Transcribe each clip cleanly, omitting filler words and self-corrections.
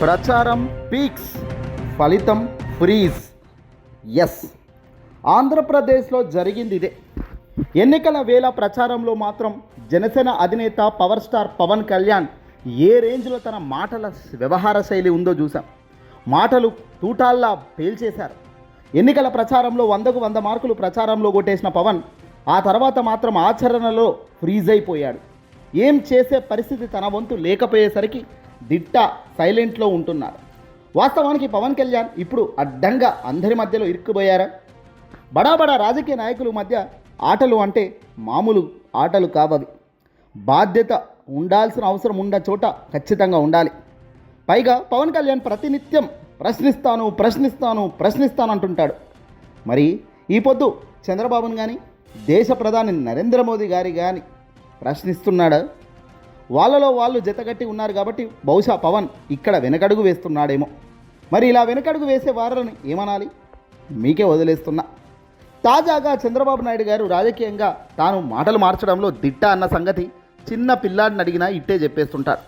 ప్రచారం పీక్స్, ఫలితం freeze. Yes, ఆంధ్రప్రదేశ్లో జరిగింది ఇదే. ఎన్నికల వేళ ప్రచారంలో మాత్రం జనసేన అధినేత పవర్ స్టార్ పవన్ కళ్యాణ్ ఏ రేంజ్లో తన మాటల వ్యవహార శైలి ఉందో చూసాం. మాటలు తూటాల్లా పేల్చేశారు. ఎన్నికల ప్రచారంలో 100కు 100 మార్కులు ప్రచారంలో కొట్టేసిన పవన్ ఆ తర్వాత మాత్రం ఆచరణలో ఫ్రీజ్ అయిపోయాడు. ఏం చేసే పరిస్థితి తన వంతు లేకపోయేసరికి దిట్ట సైలెంట్లో ఉంటున్నారు. వాస్తవానికి పవన్ కళ్యాణ్ ఇప్పుడు అడ్డంగా అందరి మధ్యలో ఇరుక్కుపోయారా? బడా రాజకీయ నాయకుల మధ్య ఆటలు అంటే మామూలు ఆటలు కావవి. బాధ్యత ఉండాల్సిన అవసరం ఉన్న చోట ఖచ్చితంగా ఉండాలి. పైగా పవన్ కళ్యాణ్ ప్రతినిత్యం ప్రశ్నిస్తాను అంటుంటాడు. మరి ఈ పొద్దు చంద్రబాబును కానీ దేశ ప్రధాని నరేంద్ర మోదీ గారి కానీ ప్రశ్నిస్తున్నాడా? వాళ్ళలో వాళ్ళు జతగట్టి ఉన్నారు కాబట్టి బహుశా పవన్ ఇక్కడ వెనకడుగు వేస్తున్నాడేమో. మరి ఇలా వెనకడుగు వేసే వారిని ఏమనాలి? మీకే వదిలేస్తున్నా. తాజాగా చంద్రబాబు నాయుడు గారు రాజకీయంగా తాను మాటలు మార్చడంలో దిట్ట అన్న సంగతి చిన్న పిల్లాడిని అడిగినా ఇట్టే చెప్పేస్తుంటారు.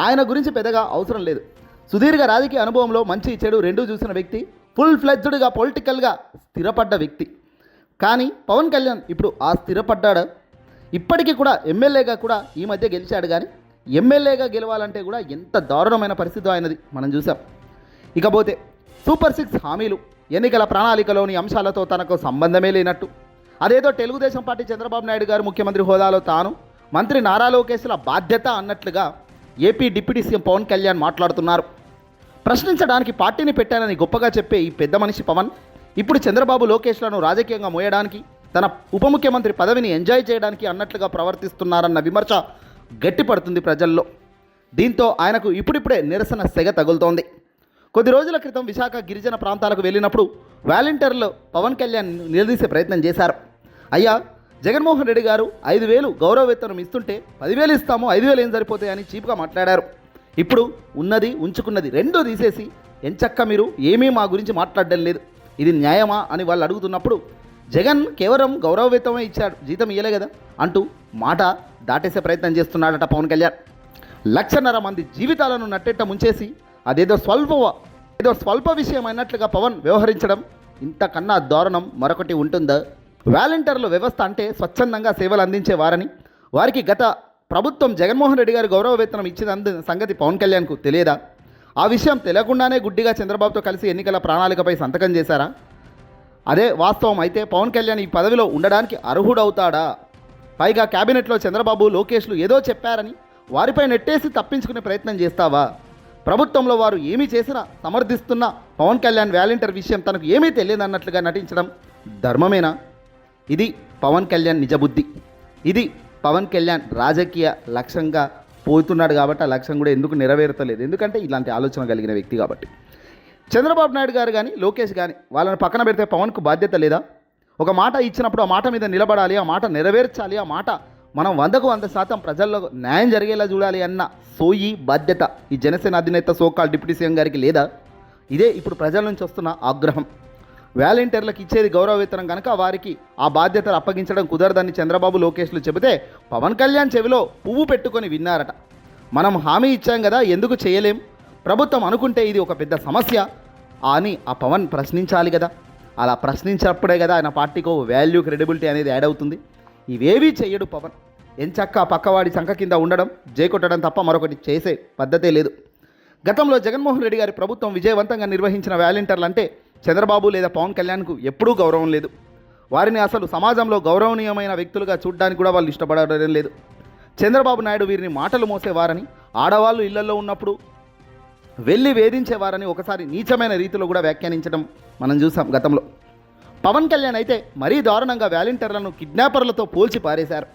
ఆయన గురించి పెద్దగా అవసరం లేదు. సుదీర్ఘ రాజకీయ అనుభవంలో మంచి చెడు రెండూ చూసిన వ్యక్తి, ఫుల్ ఫ్లెడ్జ్డ్గా పొలిటికల్గా స్థిరపడ్డ వ్యక్తి. కానీ పవన్ కళ్యాణ్ ఇప్పుడు ఆ స్థిరపడ్డాడు. ఇప్పటికీ కూడా ఎమ్మెల్యేగా కూడా ఈ మధ్య గెలిచాడు. కానీ ఎమ్మెల్యేగా గెలవాలంటే కూడా ఎంత దారుణమైన పరిస్థితి ఆయనది మనం చూసాం. ఇకపోతే సూపర్ 6 హామీలు, ఎన్నికల ప్రణాళికలోని అంశాలతో తనకు సంబంధమే లేనట్టు, అదేదో తెలుగుదేశం పార్టీ చంద్రబాబు నాయుడు గారు ముఖ్యమంత్రి హోదాలో తాను మంత్రి నారా లోకేశ్ల బాధ్యత అన్నట్లుగా AP deputy CM Pawan Kalyan మాట్లాడుతున్నారు. ప్రశ్నించడానికి పార్టీని పెట్టానని గొప్పగా చెప్పే ఈ పెద్ద మనిషి పవన్ ఇప్పుడు చంద్రబాబు లోకేష్లను రాజకీయంగా మోయడానికి, తన ఉప ముఖ్యమంత్రి పదవిని ఎంజాయ్ చేయడానికి అన్నట్లుగా ప్రవర్తిస్తున్నారన్న విమర్శ గట్టిపడుతుంది ప్రజల్లో. దీంతో ఆయనకు ఇప్పుడిప్పుడే నిరసన సెగ తగులుతోంది. కొద్ది రోజుల క్రితం విశాఖ గిరిజన ప్రాంతాలకు వెళ్ళినప్పుడు వాలంటీర్లు పవన్ కళ్యాణ్ నిలదీసే ప్రయత్నం చేశారు. అయ్యా, జగన్మోహన్ రెడ్డి గారు 5,000 గౌరవ వేతనం ఇస్తుంటే 10,000 ఇస్తాము, 5,000 ఏం సరిపోతాయని చీప్గా మాట్లాడారు. ఇప్పుడు ఉన్నది ఉంచుకున్నది రెండూ తీసేసి ఎంచక్క మీరు ఏమీ మా గురించి మాట్లాడడం లేదు, ఇది న్యాయమా అని వాళ్ళు అడుగుతున్నప్పుడు జగన్ కేవలం గౌరవ వేతనమే ఇచ్చాడు, జీతం ఇయ్యలే కదా అంటూ మాట దాటేసే ప్రయత్నం చేస్తున్నాడట పవన్ కళ్యాణ్. 1,50,000 మంది జీవితాలను నట్టెట్ట ముంచేసి అదేదో స్వల్ప విషయం అన్నట్లుగా పవన్ వ్యవహరించడం ఇంతకన్నా దారుణం మరొకటి ఉంటుందా? వాలంటీర్ల వ్యవస్థ అంటే స్వచ్ఛందంగా సేవలు అందించే వారని, వారికి గత ప్రభుత్వం జగన్మోహన్ రెడ్డి గారు గౌరవ వేతనం ఇచ్చిన సంగతి పవన్ కళ్యాణ్కు తెలియదా? ఆ విషయం తెలియకుండానే గుడ్డిగా చంద్రబాబుతో కలిసి ఎన్నికల ప్రణాళికపై సంతకం చేశారా? అదే వాస్తవం అయితే పవన్ కళ్యాణ్ ఈ పదవిలో ఉండడానికి అర్హుడవుతాడా? పైగా క్యాబినెట్లో చంద్రబాబు లోకేష్లు ఏదో చెప్పారని వారిపై నెట్టేసి తప్పించుకునే ప్రయత్నం చేస్తావా? ప్రభుత్వంలో వారు ఏమీ చేసినా సమర్థిస్తున్న పవన్ కళ్యాణ్ వాలంటీర్ విషయం తనకు ఏమీ తెలియదన్నట్లుగా నటించడం ధర్మమేనా? ఇది పవన్ కళ్యాణ్ నిజబుద్ధి. ఇది పవన్ కళ్యాణ్ రాజకీయ లక్ష్యంగా పోతున్నాడు కాబట్టి ఆ లక్ష్యం కూడా ఎందుకు నెరవేరుతలేదు? ఎందుకంటే ఇలాంటి ఆలోచన కలిగిన వ్యక్తి కాబట్టి. చంద్రబాబు నాయుడు గారు కానీ లోకేష్ కానీ వాళ్ళని పక్కన పెడితే పవన్కు బాధ్యత లేదా? ఒక మాట ఇచ్చినప్పుడు ఆ మాట మీద నిలబడాలి, ఆ మాట నెరవేర్చాలి, ఆ మాట మనం 100కు 100% ప్రజల్లో న్యాయం జరిగేలా చూడాలి అన్న సోయి బాధ్యత ఈ జనసేన అధినేత సోకాల్ డిప్యూటీ సీఎం గారికి లేదా? ఇదే ఇప్పుడు ప్రజల నుంచి వస్తున్న ఆగ్రహం. వాలంటీర్లకు ఇచ్చేది గౌరవ వేతనం కనుక వారికి ఆ బాధ్యతలు అప్పగించడం కుదరదని చంద్రబాబు లోకేష్లు చెబితే పవన్ కళ్యాణ్ చెవిలో పువ్వు పెట్టుకొని విన్నారట. మనం హామీ ఇచ్చాం కదా, ఎందుకు చేయలేం? ప్రభుత్వం అనుకుంటే ఇది ఒక పెద్ద సమస్య అని ఆ పవన్ ప్రశ్నించాలి కదా. అలా ప్రశ్నించినప్పుడే కదా ఆయన పార్టీకి వాల్యూ, క్రెడిబిలిటీ అనేది యాడ్ అవుతుంది. ఇవేవీ చెయ్యడు పవన్. ఎంచక్క పక్కవాడి చంక కింద ఉండడం, జేకొట్టడం తప్ప మరొకటి చేసే పద్ధతే లేదు. గతంలో జగన్మోహన్ రెడ్డి గారి ప్రభుత్వం విజయవంతంగా నిర్వహించిన వాలంటీర్లు అంటే చంద్రబాబు లేదా పవన్ కళ్యాణ్కు ఎప్పుడూ గౌరవం లేదు. వారిని అసలు సమాజంలో గౌరవనీయమైన వ్యక్తులుగా చూడడానికి కూడా వాళ్ళు ఇష్టపడడం లేదు. చంద్రబాబు నాయుడు వీరిని మాటలు మోసేవారని, ఆడవాళ్ళు ఇళ్లలో ఉన్నప్పుడు వెళ్ళి వేధించేవారని ఒకసారి నీచమైన రీతిలో కూడా వ్యాఖ్యానించడం మనం చూసాం గతంలో. పవన్ కళ్యాణ్ అయితే మరీ దారుణంగా వాలంటీర్లను కిడ్నాపర్లతో పోల్చి పారేశారు.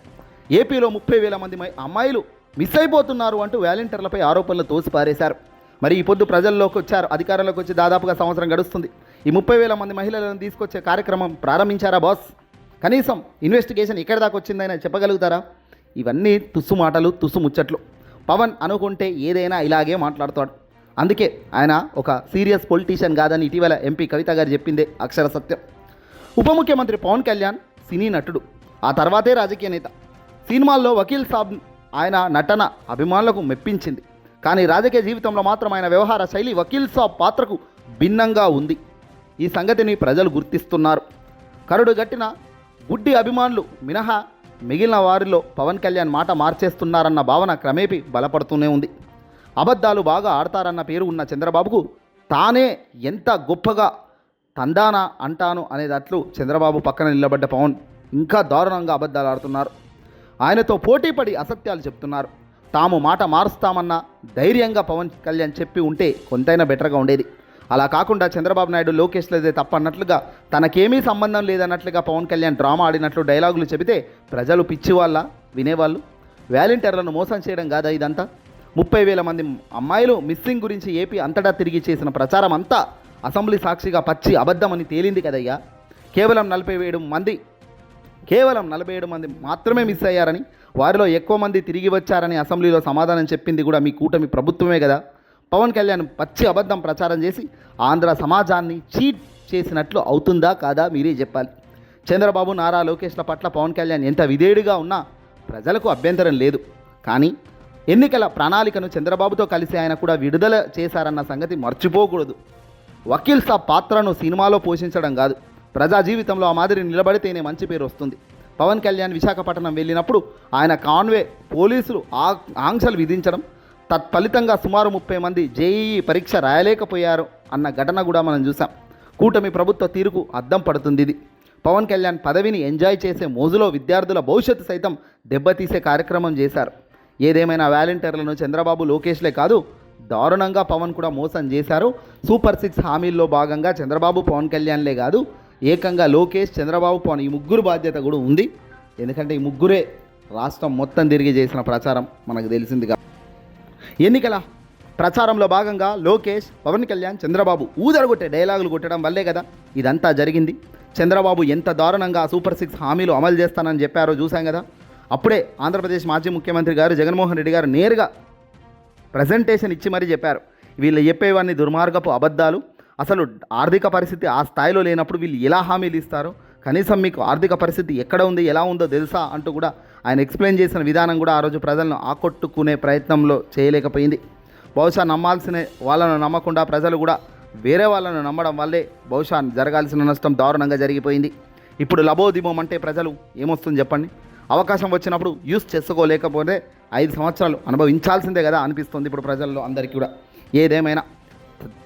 ఏపీలో 30,000 మంది అమ్మాయిలు మిస్ అయిపోతున్నారు అంటూ వాలంటీర్లపై ఆరోపణలు తోసి పారేశారు. మరి ఈ పొద్దు ప్రజల్లోకి వచ్చారు, అధికారంలోకి వచ్చి దాదాపుగా సంవత్సరం గడుస్తుంది. ఈ 30,000 మంది మహిళలను తీసుకొచ్చే కార్యక్రమం ప్రారంభించారా బాస్? కనీసం ఇన్వెస్టిగేషన్ ఎక్కడి దాకా వచ్చిందని చెప్పగలుగుతారా? ఇవన్నీ తుస్సు మాటలు, తుస్సు ముచ్చట్లు. పవన్ అనుకుంటే ఏదైనా ఇలాగే మాట్లాడతాడు. అందుకే ఆయన ఒక సీరియస్ పొలిటీషియన్ కాదని ఇటీవల ఎంపీ కవిత గారు చెప్పిందే అక్షర సత్యం. ఉప ముఖ్యమంత్రి పవన్ కళ్యాణ్ సినీ నటుడు, ఆ తర్వాతే రాజకీయ నేత. సినిమాల్లో వకీల్ సాబ్ ఆయన నటన అభిమానులకు మెప్పించింది. కానీ రాజకీయ జీవితంలో మాత్రం ఆయన వ్యవహార శైలి వకీల్ సాబ్ పాత్రకు భిన్నంగా ఉంది. ఈ సంగతిని ప్రజలు గుర్తిస్తున్నారు. కరుడు గట్టిన గుడ్డి అభిమానులు మినహా మిగిలిన వారిలో పవన్ కళ్యాణ్ మాట మార్చేస్తున్నారన్న భావన క్రమేపీ బలపడుతూనే ఉంది. అబద్ధాలు బాగా ఆడతారన్న పేరు ఉన్న చంద్రబాబుకు తానే ఎంత గొప్పగా తందానా అంటాను అనేటట్లు చంద్రబాబు పక్కన నిలబడ్డ పవన్ ఇంకా దారుణంగా అబద్ధాలు ఆడుతున్నారు. ఆయనతో పోటీపడి అసత్యాలు చెప్తున్నారు. తాము మాట మారుస్తామన్న ధైర్యంగా పవన్ కళ్యాణ్ చెప్పి ఉంటే కొంతైనా బెటర్గా ఉండేది. అలా కాకుండా చంద్రబాబు నాయుడు లోకేష్లదే తప్పన్నట్లుగా తనకేమీ సంబంధం లేదన్నట్లుగా పవన్ కళ్యాణ్ డ్రామా ఆడినట్లు డైలాగులు చెబితే ప్రజలు పిచ్చి వాళ్ళ వినేవాళ్ళు. వాలంటీర్లను మోసం చేయడం కాదా ఇదంతా? 30,000 మంది అమ్మాయిలు మిస్సింగ్ గురించి ఏపీ అంతటా తిరిగి చేసిన ప్రచారం అంతా అసెంబ్లీ సాక్షిగా పచ్చి అబద్ధమని తేలింది కదయ్యా. కేవలం 47 మంది మాత్రమే మిస్ అయ్యారని, వారిలో ఎక్కువ మంది తిరిగి వచ్చారని అసెంబ్లీలో సమాధానం చెప్పింది కూడా మీ కూటమి ప్రభుత్వమే కదా. పవన్ కళ్యాణ్ పచ్చి అబద్ధం ప్రచారం చేసి ఆంధ్ర సమాజాన్ని చీట్ చేసినట్లు అవుతుందా కాదా మీరే చెప్పాలి. చంద్రబాబు నారా లోకేష్ల పట్ల పవన్ కళ్యాణ్ ఎంత విధేయుడిగా ఉన్నా ప్రజలకు అభ్యంతరం లేదు. కానీ ఎన్నికల ప్రణాళికను చంద్రబాబుతో కలిసి ఆయన కూడా విడుదల చేశారన్న సంగతి మర్చిపోకూడదు. వకీల్ సాబ్ పాత్రను సినిమాలో పోషించడం కాదు, ప్రజా జీవితంలో ఆ మాదిరి నిలబడితేనే మంచి పేరు వస్తుంది. పవన్ కళ్యాణ్ విశాఖపట్నం వెళ్ళినప్పుడు ఆయన కాన్వే పోలీసులు ఆంక్షలు విధించడం, తత్ఫలితంగా సుమారు 30 మంది జేఈఈ పరీక్ష రాయలేకపోయారు అన్న ఘటన కూడా మనం చూసాం. కూటమి ప్రభుత్వ తీరుకు అద్దం పడుతుంది ఇది. పవన్ కళ్యాణ్ పదవిని ఎంజాయ్ చేసే మోజులో విద్యార్థుల భవిష్యత్తు సైతం దెబ్బతీసే కార్యక్రమం చేశారు. ఏదేమైనా వాలంటీర్లను చంద్రబాబు లోకేష్లే కాదు, దారుణంగా పవన్ కూడా మోసం చేశారు. సూపర్ 6 హామీల్లో భాగంగా చంద్రబాబు పవన్ కళ్యాణ్లే కాదు, ఏకంగా లోకేష్, చంద్రబాబు, పవన్ ఈ ముగ్గురు బాధ్యత కూడా ఉంది. ఎందుకంటే ఈ ముగ్గురే రాష్ట్రం మొత్తం తిరిగి చేసిన ప్రచారం మనకు తెలిసిందిగా. ఎన్నికల ప్రచారంలో భాగంగా లోకేష్, పవన్ కళ్యాణ్, చంద్రబాబు ఊదరగొట్టే డైలాగులు కొట్టడం వల్లే కదా ఇదంతా జరిగింది. చంద్రబాబు ఎంత దారుణంగా సూపర్ 6 హామీలు అమలు చేస్తానని చెప్పారో చూసాం కదా. అప్పుడే ఆంధ్రప్రదేశ్ మాజీ ముఖ్యమంత్రి గారు జగన్మోహన్ రెడ్డి గారు నేరుగా ప్రజెంటేషన్ ఇచ్చి మరీ చెప్పారు, వీళ్ళు చెప్పేవన్నీ దుర్మార్గపు అబద్ధాలు, అసలు ఆర్థిక పరిస్థితి ఆ స్థాయిలో లేనప్పుడు వీళ్ళు ఎలా హామీలు ఇస్తారు, కనీసం మీకు ఆర్థిక పరిస్థితి ఎక్కడ ఉంది, ఎలా ఉందో తెలుసా అంటూ కూడా ఆయన ఎక్స్ప్లెయిన్ చేసిన విధానం కూడా ఆ రోజు ప్రజలను ఆకట్టుకునే ప్రయత్నంలో చేయలేకపోయింది. బహుశా నమ్మాల్సిన వాళ్ళను నమ్మకుండా ప్రజలు కూడా వేరే వాళ్ళను నమ్మడం వల్లే బహుశా జరగాల్సిన నష్టం దారుణంగా జరిగిపోయింది. ఇప్పుడు లబోదిమం అంటే ప్రజలు ఏమొస్తుంది చెప్పండి. అవకాశం వచ్చినప్పుడు యూస్ చేసుకోలేకపోతే 5 సంవత్సరాలు అనుభవించాల్సిందే కదా అనిపిస్తుంది ఇప్పుడు ప్రజల్లో అందరికీ కూడా. ఏదేమైనా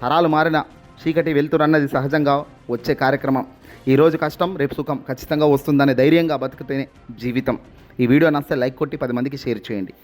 తరాలు మారిన చీకటి వెళ్తురన్నది సహజంగా వచ్చే కార్యక్రమం. ఈరోజు కష్టం, రేపు సుఖం ఖచ్చితంగా వస్తుందనే ధైర్యంగా బతికితేనే జీవితం. ఈ వీడియో నచ్చితే లైక్ కొట్టి 10 మందికి షేర్ చేయండి.